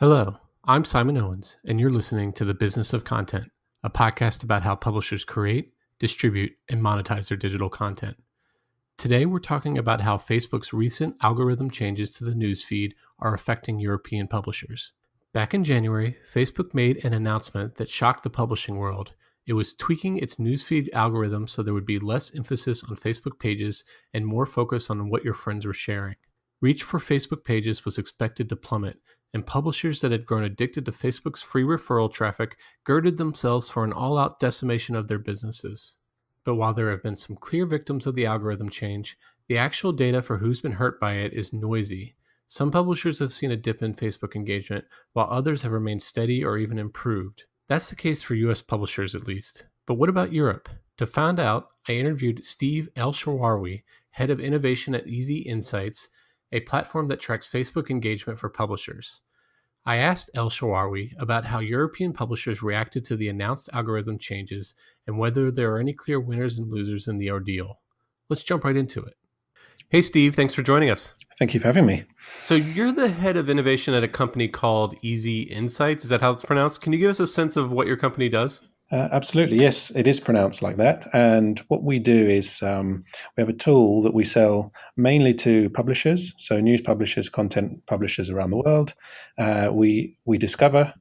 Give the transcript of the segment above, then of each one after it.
Hello, I'm Simon Owens, and you're listening to The Business of Content, a podcast about how publishers create, distribute, and monetize their digital content. Today, we're talking about how Facebook's recent algorithm changes to the newsfeed are affecting European publishers. Back in January, Facebook made an announcement that shocked the publishing world. It was tweaking its newsfeed algorithm so there would be less emphasis on Facebook pages and more focus on what your friends were sharing. Reach for Facebook pages was expected to plummet, and publishers that had grown addicted to Facebook's free referral traffic girded themselves for an all out decimation of their businesses. But while there have been some clear victims of the algorithm change, the actual data for who's been hurt by it is noisy. Some publishers have seen a dip in Facebook engagement, while others have remained steady or even improved. That's the case for US publishers at least. But what about Europe? To find out, I interviewed Steve El-Sharawy, head of innovation at Easy Insights, a platform that tracks Facebook engagement for publishers. I asked El-Sharawy about how European publishers reacted to the announced algorithm changes and whether there are any clear winners and losers in the ordeal. Let's jump right into it. Hey, Steve, thanks for joining us. Thank you for having me. So you're the head of innovation at a company called Easy Insights. Is that how it's pronounced? Can you give us a sense of what your company does? Absolutely. Yes, it is pronounced like that. And what we do is we have a tool that we sell mainly to publishers, so news publishers, content publishers around the world. We discover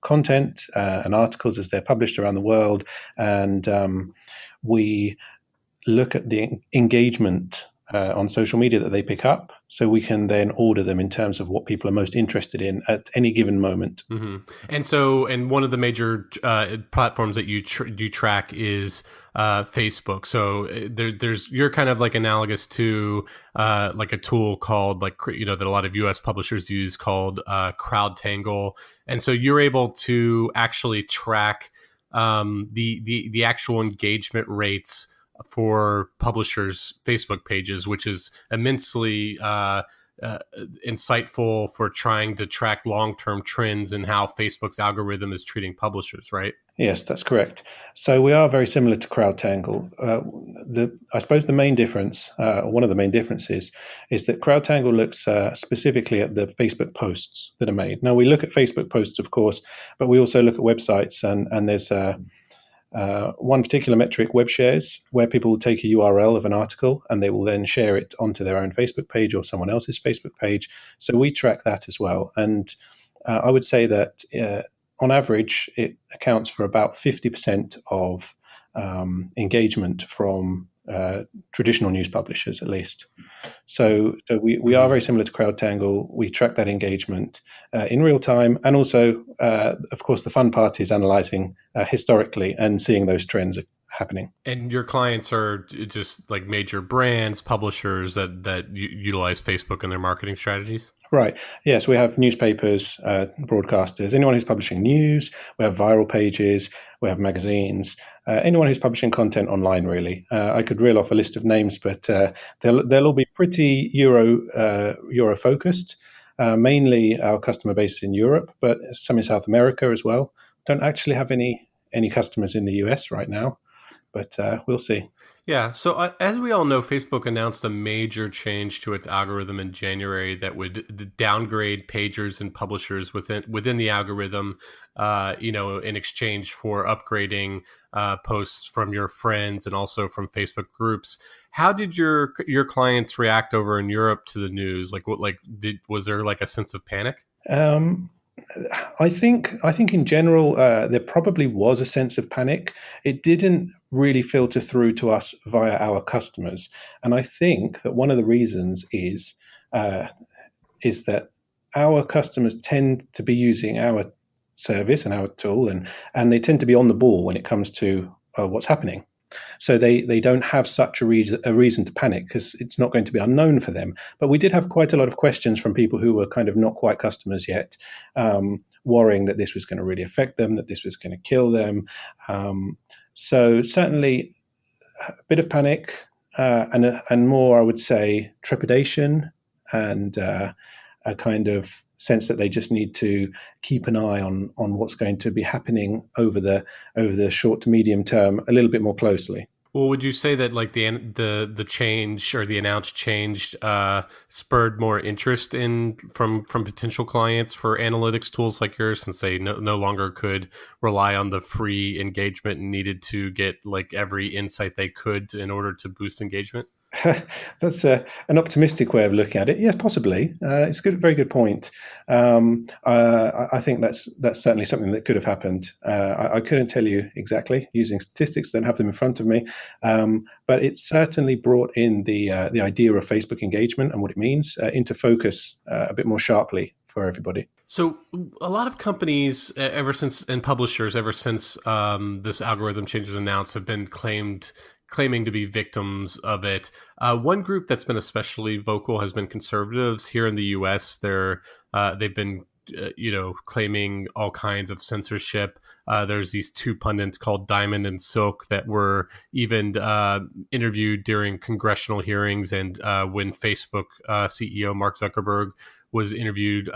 content and articles as they're published around the world, and we look at the engagement on social media that they pick up, so we can then order them in terms of what people are most interested in at any given moment. Mm-hmm. And one of the major platforms that you track is Facebook. So there's you're kind of like analogous to like a tool called that a lot of US publishers use called CrowdTangle, and so you're able to actually track the actual engagement rates for publishers' Facebook pages, which is immensely insightful for trying to track long-term trends and how Facebook's algorithm is treating publishers, right? Yes, that's correct. So we are very similar to CrowdTangle. I suppose the main difference, one of the main differences, is that CrowdTangle looks specifically at the Facebook posts that are made. Now, we look at Facebook posts, of course, but we also look at websites, and there's one particular metric, web shares, where people will take a URL of an article and they will then share it onto their own Facebook page or someone else's Facebook page. So we track that as well. And I would say that on average, it accounts for about 50% of engagement from traditional news publishers, at least. So we are very similar to CrowdTangle. We track that engagement in real time. And also, of course, the fun part is analyzing historically and seeing those trends happening. And your clients are just like major brands, publishers that utilize Facebook in their marketing strategies? Right. Yes, we have newspapers, broadcasters, anyone who's publishing news. We have viral pages. We have magazines. Anyone who's publishing content online, really. I could reel off a list of names, but they'll all be pretty Euro focused. Mainly our customer base in Europe, but some in South America as well. Don't actually have any customers in the US right now, but we'll see. Yeah. So as we all know, Facebook announced a major change to its algorithm in January that would downgrade pagers and publishers within the algorithm, in exchange for upgrading posts from your friends and also from Facebook groups. How did your clients react over in Europe to the news? Was there like a sense of panic? I think in general there probably was a sense of panic. It didn't really filter through to us via our customers, and I think that one of the reasons is that our customers tend to be using our service and our tool, and they tend to be on the ball when it comes to what's happening. So they don't have such a reason to panic because it's not going to be unknown for them. But we did have quite a lot of questions from people who were kind of not quite customers yet, worrying that this was going to really affect them, that this was going to kill them. So certainly a bit of panic and more, I would say, trepidation and a kind of sense that they just need to keep an eye on what's going to be happening over the short to medium term a little bit more closely. Well, would you say that like the change or the announced change spurred more interest in from potential clients for analytics tools like yours, since they no longer could rely on the free engagement and needed to get like every insight they could in order to boost engagement? That's an optimistic way of looking at it. Yes, possibly. It's good, very good point. I think that's certainly something that could have happened. I couldn't tell you exactly using statistics; don't have them in front of me. But it certainly brought in the idea of Facebook engagement and what it means into focus a bit more sharply for everybody. So a lot of companies, ever since and publishers, ever since this algorithm change was announced, have been claiming to be victims of it. One group that's been especially vocal has been conservatives here in the U.S. They've been claiming all kinds of censorship. There's these two pundits called Diamond and Silk that were even interviewed during congressional hearings, and when Facebook CEO Mark Zuckerberg was interviewed,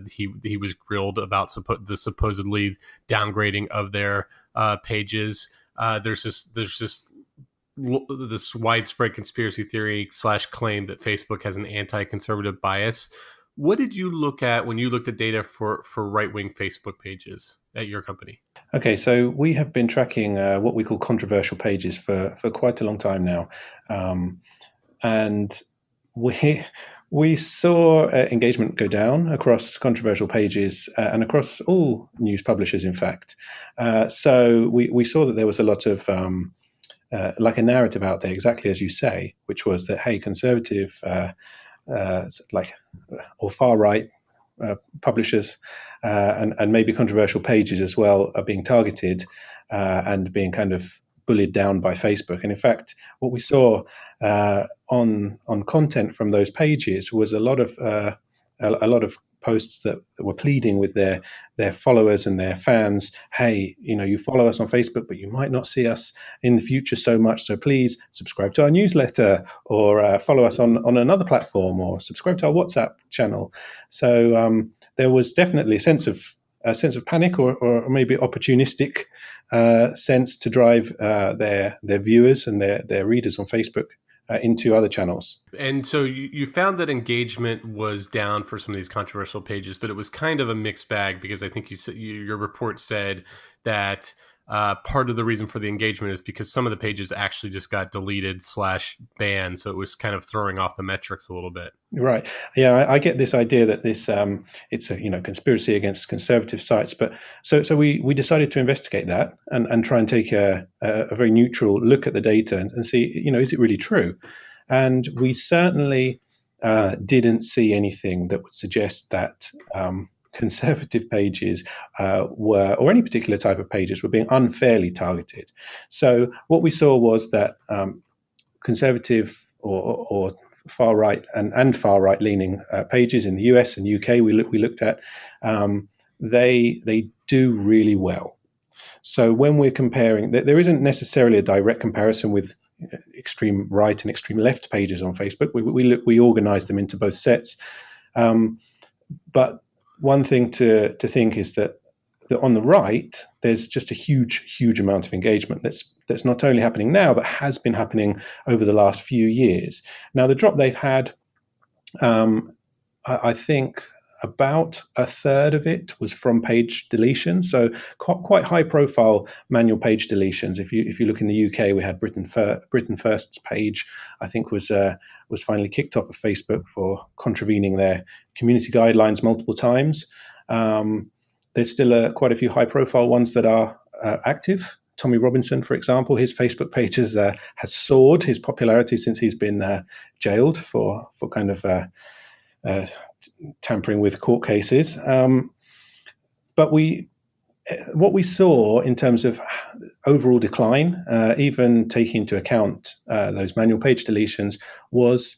he was grilled about the supposedly downgrading of their pages. There's this widespread conspiracy theory / claim that Facebook has an anti-conservative bias. What did you look at when you looked at data for right-wing Facebook pages at your company? Okay, so we have been tracking what we call controversial pages for quite a long time now, and we saw engagement go down across controversial pages and across all news publishers, in fact. So we saw that there was a lot of like a narrative out there, exactly as you say, which was that, hey, conservative or far right publishers and maybe controversial pages as well are being targeted and being kind of bullied down by Facebook. And in fact, what we saw on content from those pages was a lot of posts that were pleading with their followers and their fans, hey, you follow us on Facebook, but you might not see us in the future so much, so please subscribe to our newsletter or follow us on another platform or subscribe to our WhatsApp channel. So there was definitely a sense of panic or maybe opportunistic sense to drive their viewers and their readers on Facebook into other channels. And so you found that engagement was down for some of these controversial pages, but it was kind of a mixed bag, because I think your report said that part of the reason for the engagement is because some of the pages actually just got deleted / banned. So it was kind of throwing off the metrics a little bit. Right. Yeah, I get this idea that this it's a conspiracy against conservative sites. But so we decided to investigate that and try and take a very neutral look at the data and see, is it really true? And we certainly didn't see anything that would suggest that conservative pages were, or any particular type of pages, were being unfairly targeted. So what we saw was that conservative or far right and far right leaning pages in the US and UK we looked at, they do really well. So when we're comparing, there isn't necessarily a direct comparison with extreme right and extreme left pages on Facebook. We organize them into both sets. But one thing to think is that on the right, there's just a huge amount of engagement that's not only happening now, but has been happening over the last few years. Now, the drop they've had, I think about a third of it was from page deletions. So quite high profile manual page deletions. If you look in the UK, we had Britain First's page, I think was finally kicked off of Facebook for contravening their community guidelines multiple times. There's still quite a few high-profile ones that are active. Tommy Robinson, for example, his Facebook page has soared his popularity since he's been jailed for kind of tampering with court cases. But what we saw in terms of overall decline, even taking into account those manual page deletions, was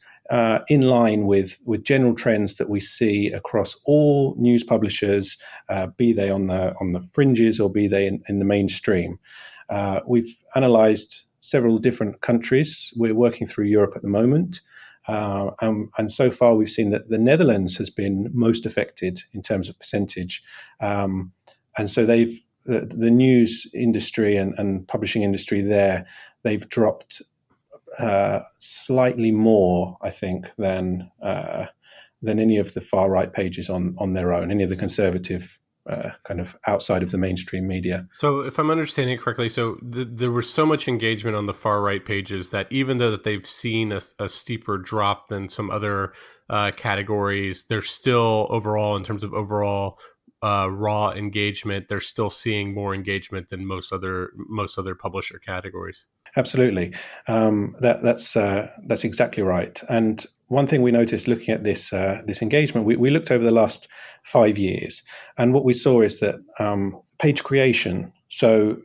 in line with general trends that we see across all news publishers, be they on the fringes or be they in the mainstream. We've analysed several different countries. We're working through Europe at the moment, and so far we've seen that the Netherlands has been most affected in terms of percentage, and so the news industry and publishing industry there, they've dropped slightly more, I think, than any of the far right pages on their own, any of the conservative kind of outside of the mainstream media. So, if I'm understanding it correctly, so there was so much engagement on the far right pages that even though that they've seen a steeper drop than some other categories, they're still overall, in terms of overall raw engagement, they're still seeing more engagement than most other publisher categories. Absolutely, that's exactly right. And one thing we noticed looking at this engagement, we looked over the last 5 years, and what we saw is that page creation, so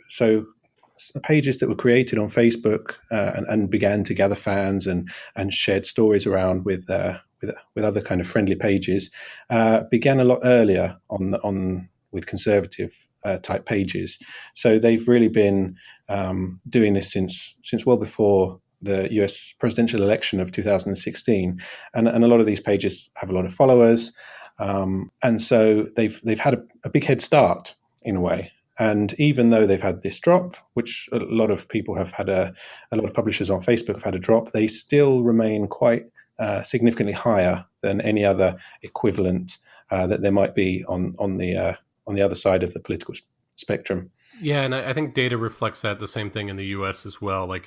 pages that were created on Facebook and began to gather fans and shared stories around with other kind of friendly pages, began a lot earlier on with conservative type pages. So they've really been doing this since well before the US presidential election of 2016, and a lot of these pages have a lot of followers, and so they've had a big head start in a way. And even though they've had this drop, which a lot of people have had, a lot of publishers on Facebook have had a drop, they still remain quite significantly higher than any other equivalent that there might be on the other side of the political spectrum. Yeah, and I think data reflects that the same thing in the U.S. as well. Like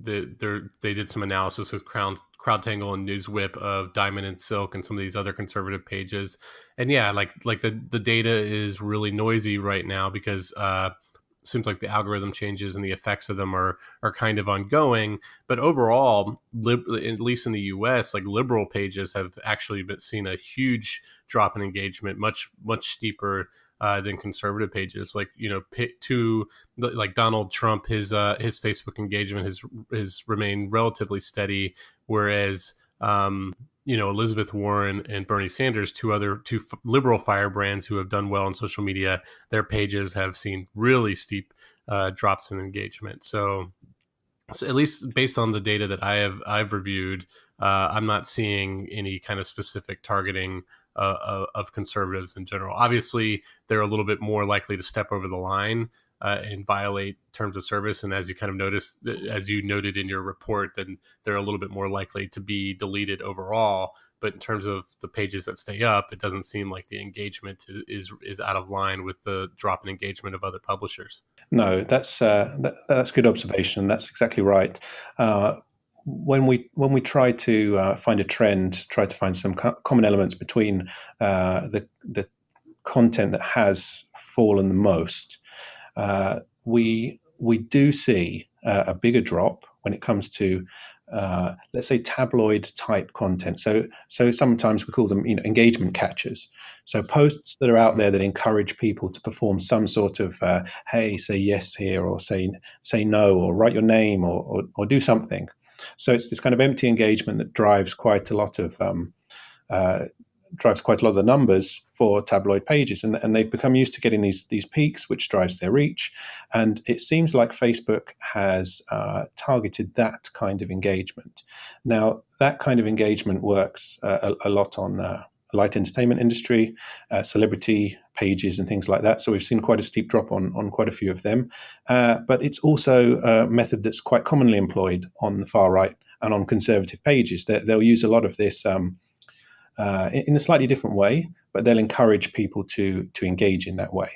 they did some analysis with CrowdTangle and NewsWhip of Diamond and Silk and some of these other conservative pages, and yeah, like the data is really noisy right now because seems like the algorithm changes and the effects of them are kind of ongoing. But overall, at least in the U.S., like liberal pages have actually seen a huge drop in engagement, much steeper than conservative pages. Like, you know, like Donald Trump, his Facebook engagement has remained relatively steady, whereas you know, Elizabeth Warren and Bernie Sanders, two liberal firebrands who have done well on social media, their pages have seen really steep drops in engagement. So at least based on the data that I've reviewed, I'm not seeing any kind of specific targeting of conservatives in general. Obviously, they're a little bit more likely to step over the line and violate terms of service. And as you kind of noticed, as you noted in your report, then they're a little bit more likely to be deleted overall. But in terms of the pages that stay up, it doesn't seem like the engagement is out of line with the drop in engagement of other publishers. No, that's good observation. That's exactly right. When we try to find a trend, try to find some common elements between the content that has fallen the most, we do see a bigger drop when it comes to let's say tabloid type content. So sometimes we call them, you know, engagement catchers. So posts that are out there that encourage people to perform some sort of hey, say yes here, or say no, or write your name, or do something. So it's this kind of empty engagement that drives quite a lot of the numbers for tabloid pages, and they've become used to getting these peaks, which drives their reach. And it seems like Facebook has targeted that kind of engagement. Now, that kind of engagement works a lot on light entertainment industry, celebrity pages, and things like that. So we've seen quite a steep drop on quite a few of them. But it's also a method that's quite commonly employed on the far right and on conservative pages. They'll use a lot of this in a slightly different way, but they'll encourage people to engage in that way.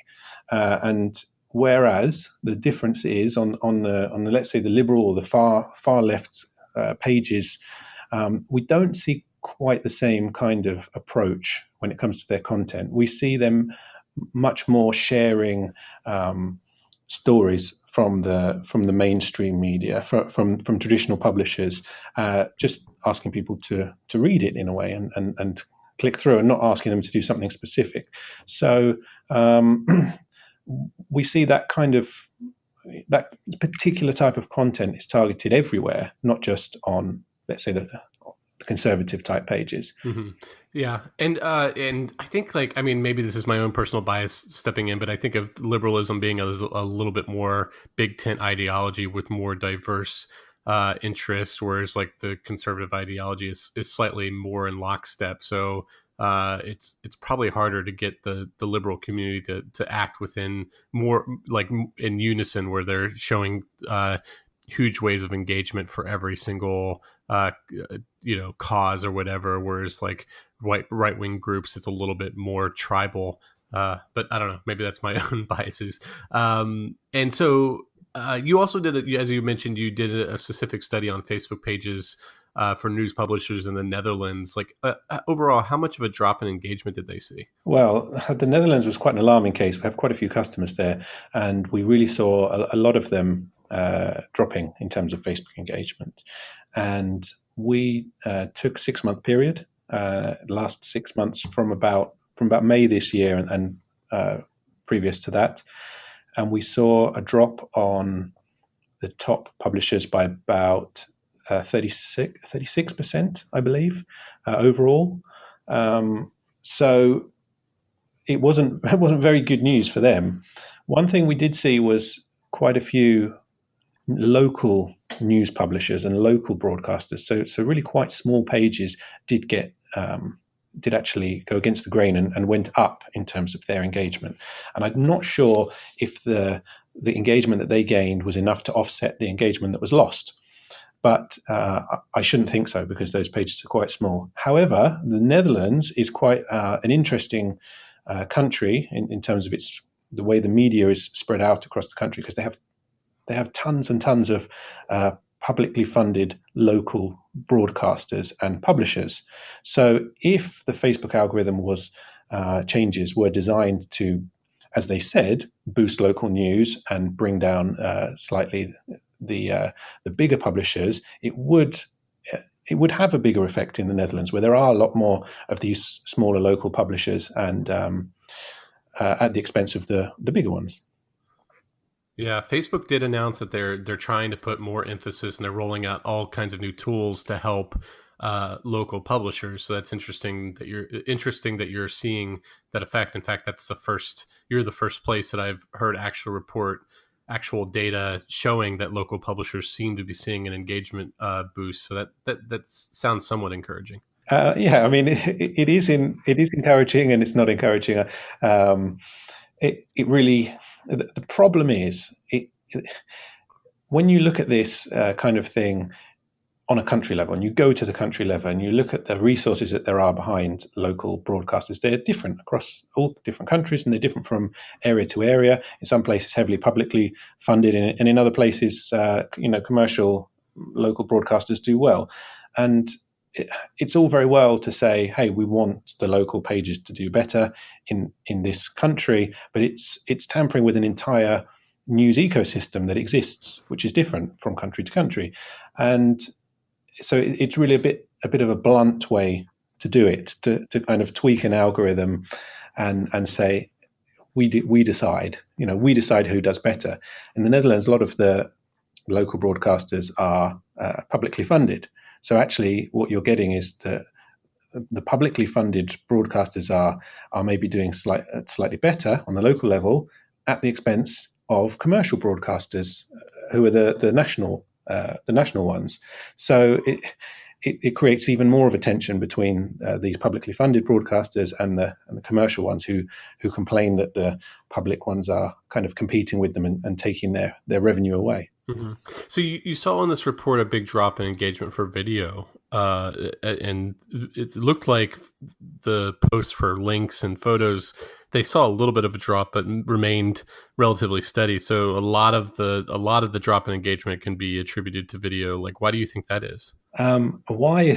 And whereas the difference is on the let's say the liberal or the far left pages, we don't see quite the same kind of approach when it comes to their content. We see them much more sharing stories from the mainstream media, from traditional publishers, just asking people to read it in a way and click through, and not asking them to do something specific. So we see that particular type of content is targeted everywhere, not just on, let's say, the conservative type pages. Mm-hmm. Yeah, and I think, like, I mean, maybe this is my own personal bias stepping in, but I think of liberalism being a little bit more big tent ideology with more diverse interests, whereas like the conservative ideology is slightly more in lockstep. So it's probably harder to get the liberal community to act within more like in unison, where they're showing huge waves of engagement for every single cause or whatever, whereas like right wing groups, it's a little bit more tribal. But I don't know, maybe that's my own biases. And so you also did, as you mentioned, you did a specific study on Facebook pages for news publishers in the Netherlands. Like overall, how much of a drop in engagement did they see? Well, the Netherlands was quite an alarming case. We have quite a few customers there, and we really saw a lot of them dropping in terms of Facebook engagement. And we took 6 month period, last 6 months from about May this year and previous to that, and we saw a drop on the top publishers by about 36%, I believe, overall. So it wasn't very good news for them. One thing we did see was quite a few local news publishers and local broadcasters. So really quite small pages did actually go against the grain and went up in terms of their engagement. And I'm not sure if the engagement that they gained was enough to offset the engagement that was lost. But I shouldn't think so, because those pages are quite small. However, the Netherlands is quite an interesting country in terms of the way the media is spread out across the country, because they have tons and tons of publicly funded local broadcasters and publishers. So if the Facebook algorithm changes were designed to, as they said, boost local news and bring down slightly the bigger publishers, it would have a bigger effect in the Netherlands, where there are a lot more of these smaller local publishers, and at the expense of the bigger ones. Yeah, Facebook did announce that they're trying to put more emphasis, and they're rolling out all kinds of new tools to help local publishers. So that's interesting that you're seeing that effect. In fact, you're the first place that I've heard actual data showing that local publishers seem to be seeing an engagement boost. So that sounds somewhat encouraging. Yeah, I mean, it is encouraging, and it's not encouraging. It really, the problem is, when you look at this kind of thing on a country level, and you go to the country level and you look at the resources that there are behind local broadcasters, they're different across all different countries, and they're different from area to area. In some places, heavily publicly funded, and in other places, commercial local broadcasters do well. And it's all very well to say, hey, we want the local pages to do better in this country, but it's tampering with an entire news ecosystem that exists, which is different from country to country. And so it's really a bit of a blunt way to do it, to kind of tweak an algorithm and say, we decide who does better. In the Netherlands, a lot of the local broadcasters are publicly funded. So actually, what you're getting is that the publicly funded broadcasters are maybe doing slightly better on the local level at the expense of commercial broadcasters, who are the national ones. So it creates even more of a tension between these publicly funded broadcasters and the commercial ones, who complain that the public ones are kind of competing with them and taking their revenue away. Mm-hmm. So you saw in this report a big drop in engagement for video, and it looked like the posts for links and photos, they saw a little bit of a drop, but remained relatively steady. So a lot of the drop in engagement can be attributed to video. Like, why do you think that is? Why?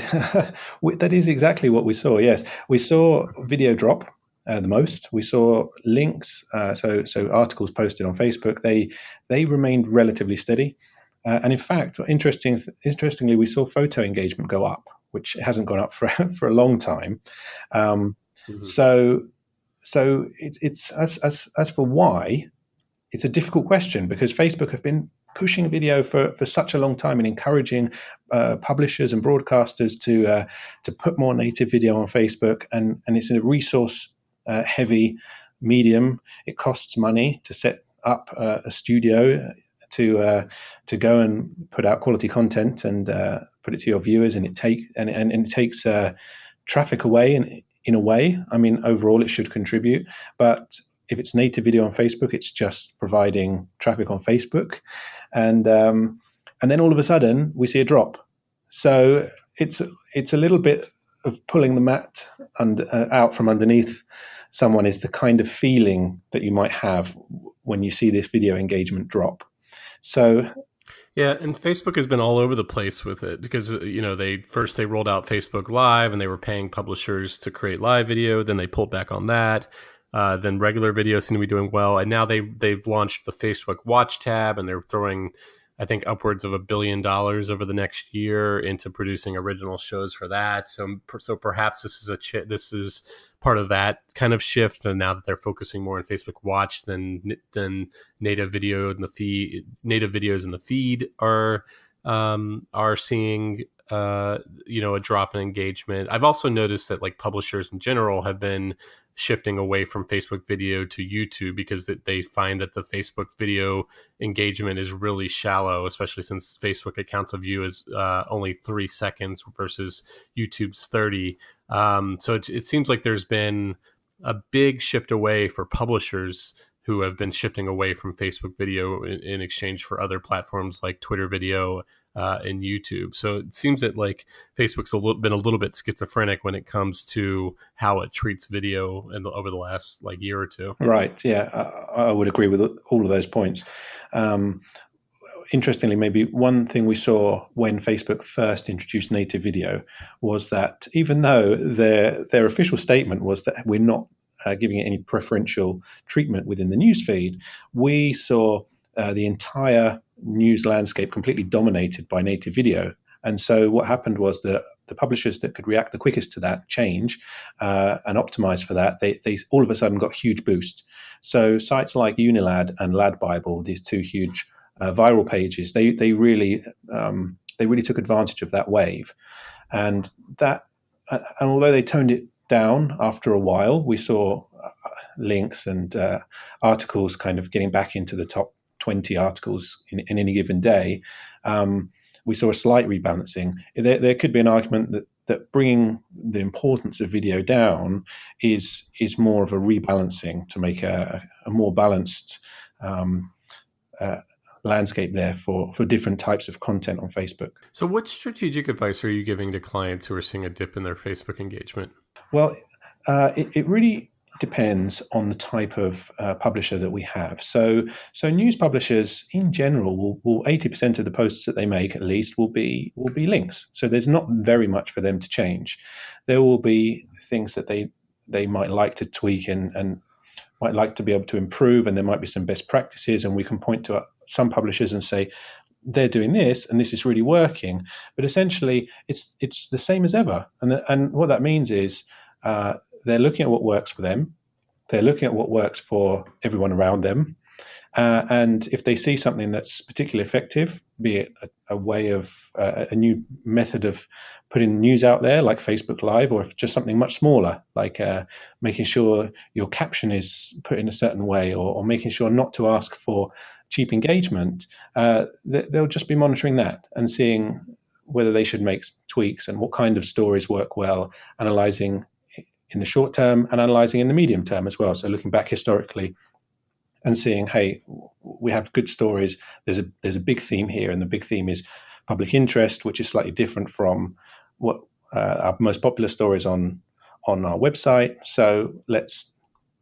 That is exactly what we saw. Yes, we saw video drop the most. We saw links, so articles posted on Facebook, they remained relatively steady, and in fact, interestingly, we saw photo engagement go up, which hasn't gone up for a long time. Mm-hmm. So it's as for why, it's a difficult question, because Facebook have been pushing video for such a long time and encouraging publishers and broadcasters to put more native video on Facebook, and it's a resource heavy medium. It costs money to set up a studio to go and put out quality content and put it to your viewers, and it takes traffic away in a way. I mean, overall it should contribute, but if it's native video on Facebook, it's just providing traffic on Facebook, and and then all of a sudden we see a drop. So it's a little bit of pulling the mat out from underneath someone is the kind of feeling that you might have when you see this video engagement drop. So yeah, and Facebook has been all over the place with it because they rolled out Facebook Live and they were paying publishers to create live video. Then they pulled back on that. Then regular video seem to be doing well, and now they've launched the Facebook Watch tab, and they're throwing, I think, upwards of $1 billion over the next year into producing original shows for that. So perhaps this is part of that kind of shift. And now that they're focusing more on Facebook Watch than native video in the feed, native videos in the feed are seeing a drop in engagement. I've also noticed that like publishers in general have been shifting away from Facebook video to YouTube because they find that the Facebook video engagement is really shallow, especially since Facebook accounts of view is only 3 seconds versus YouTube's 30. So it seems like there's been a big shift away for publishers who have been shifting away from Facebook video in exchange for other platforms like Twitter video and YouTube. So it seems that like Facebook's been a little bit schizophrenic when it comes to how it treats video over the last like year or two. Right. Yeah, I would agree with all of those points. Interestingly, maybe one thing we saw when Facebook first introduced native video was that even though their official statement was that we're not giving it any preferential treatment within the newsfeed, we saw the entire news landscape completely dominated by native video. And so what happened was that the publishers that could react the quickest to that change and optimize for that, they all of a sudden got huge boost. So sites like Unilad and Lad Bible, these two huge viral pages, they really took advantage of that wave. And although they toned it down after a while, we saw links and articles kind of getting back into the top 20 articles in any given day. We saw a slight rebalancing. There could be an argument that bringing the importance of video down is more of a rebalancing to make a more balanced landscape there for different types of content on Facebook. So what strategic advice are you giving to clients who are seeing a dip in their Facebook engagement? Well, it really depends on the type of publisher that we have. So news publishers in general will 80% of the posts that they make at least will be links. So there's not very much for them to change. There will be things that they might like to tweak and might like to be able to improve, and there might be some best practices, and we can point to some publishers and say they're doing this and this is really working. But essentially it's the same as ever, and what that means is they're looking at what works for them. They're looking at what works for everyone around them. And if they see something that's particularly effective, be it a way of a new method of putting news out there, like Facebook Live, or if just something much smaller, like making sure your caption is put in a certain way, or making sure not to ask for cheap engagement, they'll just be monitoring that and seeing whether they should make tweaks and what kind of stories work well, analyzing in the short term and analyzing in the medium term as well. So looking back historically and seeing, hey, we have good stories. There's a big theme here, and the big theme is public interest, which is slightly different from what our most popular stories on our website. So let's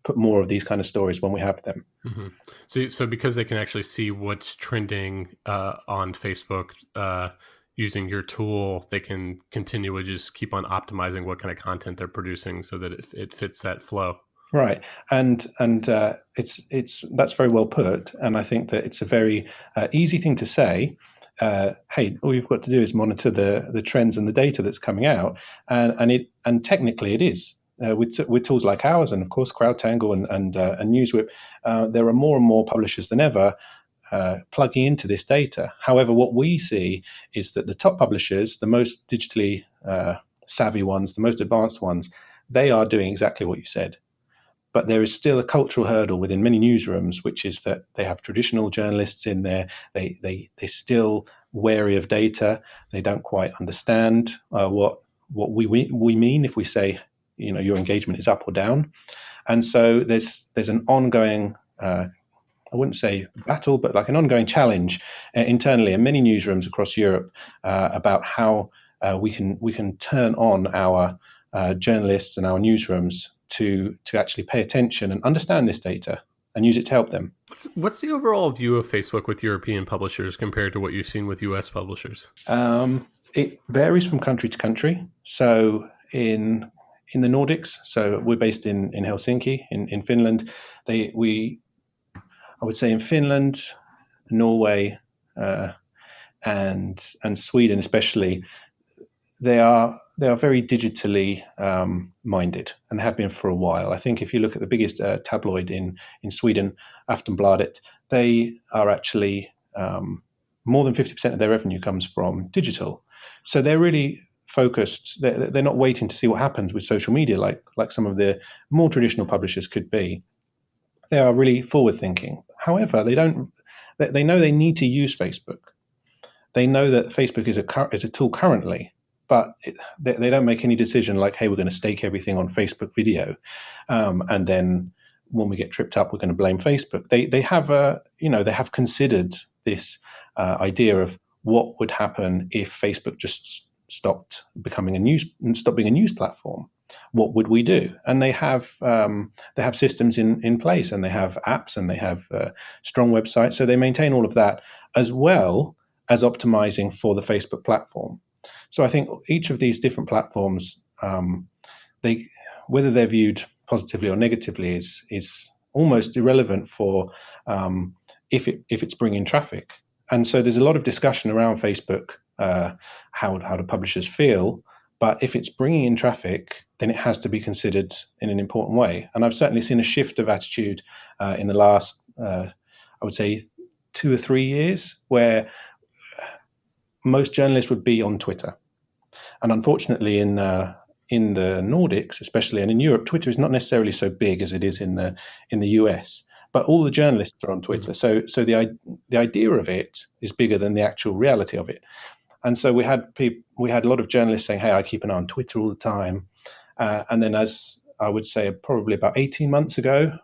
put more of these kind of stories when we have them. Mm-hmm. So because they can actually see what's trending on Facebook, using your tool, they can continue to just keep on optimizing what kind of content they're producing so that it fits that flow. Right, and it's that's very well put, and I think that it's a very easy thing to say. Hey, all you've got to do is monitor the trends and the data that's coming out, and technically it is. With tools like ours, and of course CrowdTangle and NewsWhip, there are more and more publishers than ever plugging into this data. However, what we see is that the top publishers, the most digitally savvy ones, the most advanced ones, they are doing exactly what you said. But there is still a cultural hurdle within many newsrooms, which is that they have traditional journalists in there. They're still wary of data. They don't quite understand what we mean if we say, your engagement is up or down. And so there's an ongoing I wouldn't say battle, but like an ongoing challenge internally in many newsrooms across Europe about how we can turn on our journalists and our newsrooms to actually pay attention and understand this data and use it to help them. What's the overall view of Facebook with European publishers compared to what you've seen with US publishers? It varies from country to country. So in the Nordics, so we're based in Helsinki, in Finland. I would say in Finland, Norway, and Sweden especially, they are very digitally minded and have been for a while. I think if you look at the biggest tabloid in Sweden, Aftonbladet, they are actually more than 50% of their revenue comes from digital. So they're really focused. They're not waiting to see what happens with social media like some of the more traditional publishers could be. They are really forward thinking. However, they know they need to use Facebook. They know that Facebook is a tool currently, but they don't make any decision like, hey, we're going to stake everything on Facebook video, and then when we get tripped up, we're going to blame Facebook. They have considered this idea of what would happen if Facebook just stopped being a news platform. What would we do? And they have systems in place, and they have apps, and they have strong websites. So they maintain all of that as well as optimizing for the Facebook platform. So I think each of these different platforms, whether they're viewed positively or negatively, is almost irrelevant for if it's bringing traffic. And so there's a lot of discussion around Facebook, how do publishers feel, but if it's bringing in traffic, then it has to be considered in an important way. And I've certainly seen a shift of attitude in the last, I would say, 2 or 3 years, where most journalists would be on Twitter. And unfortunately, in the Nordics, especially, and in Europe, Twitter is not necessarily so big as it is in the US. But all the journalists are on Twitter, so the idea of it is bigger than the actual reality of it. And so we had a lot of journalists saying, "Hey, I keep an eye on Twitter all the time." And then, as I would say, probably about 18 months ago,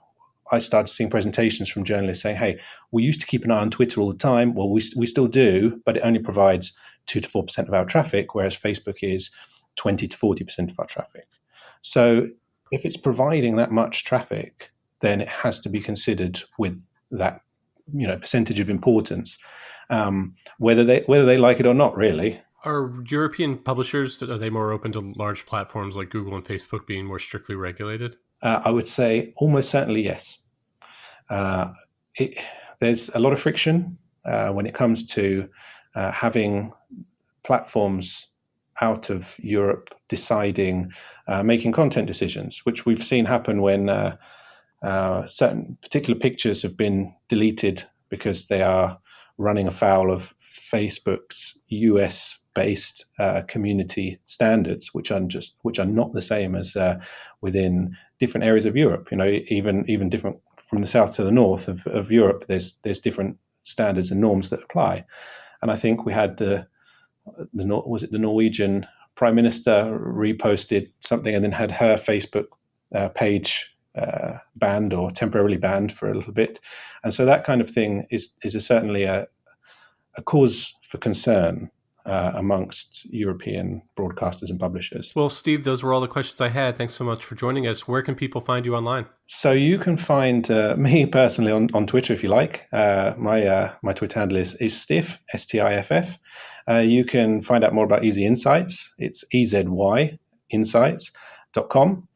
I started seeing presentations from journalists saying, "Hey, we used to keep an eye on Twitter all the time. Well, we still do, but it only provides 2 to 4% of our traffic, whereas Facebook is 20 to 40% of our traffic." So if it's providing that much traffic, then it has to be considered with that, percentage of importance, whether they like it or not, really. Are European publishers, are they more open to large platforms like Google and Facebook being more strictly regulated? I would say almost certainly yes. There's a lot of friction when it comes to having platforms out of Europe deciding, making content decisions, which we've seen happen when certain particular pictures have been deleted because they are running afoul of Facebook's US-based community standards, which are not the same as within different areas of Europe. Even different from the south to the north of Europe. There's different standards and norms that apply. And I think we had the Norwegian Prime Minister reposted something and then had her Facebook page banned or temporarily banned for a little bit. And so that kind of thing is certainly a cause for concern amongst European broadcasters and publishers. Well, Steve, those were all the questions I had. Thanks so much for joining us. Where can people find you online? So you can find me personally on Twitter if you like. My Twitter handle is Stiff, STIFF. You can find out more about Easy Insights. It's EZYinsights.com.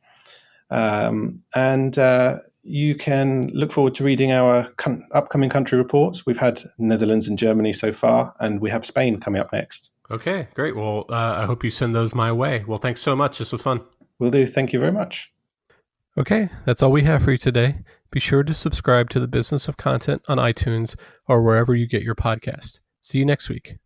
And you can look forward to reading our upcoming country reports. We've had Netherlands and Germany so far, and we have Spain coming up next. Okay, great. Well, I hope you send those my way. Well, thanks so much. This was fun. Will do. Thank you very much. Okay, that's all we have for you today. Be sure to subscribe to the Business of Content on iTunes or wherever you get your podcast. See you next week.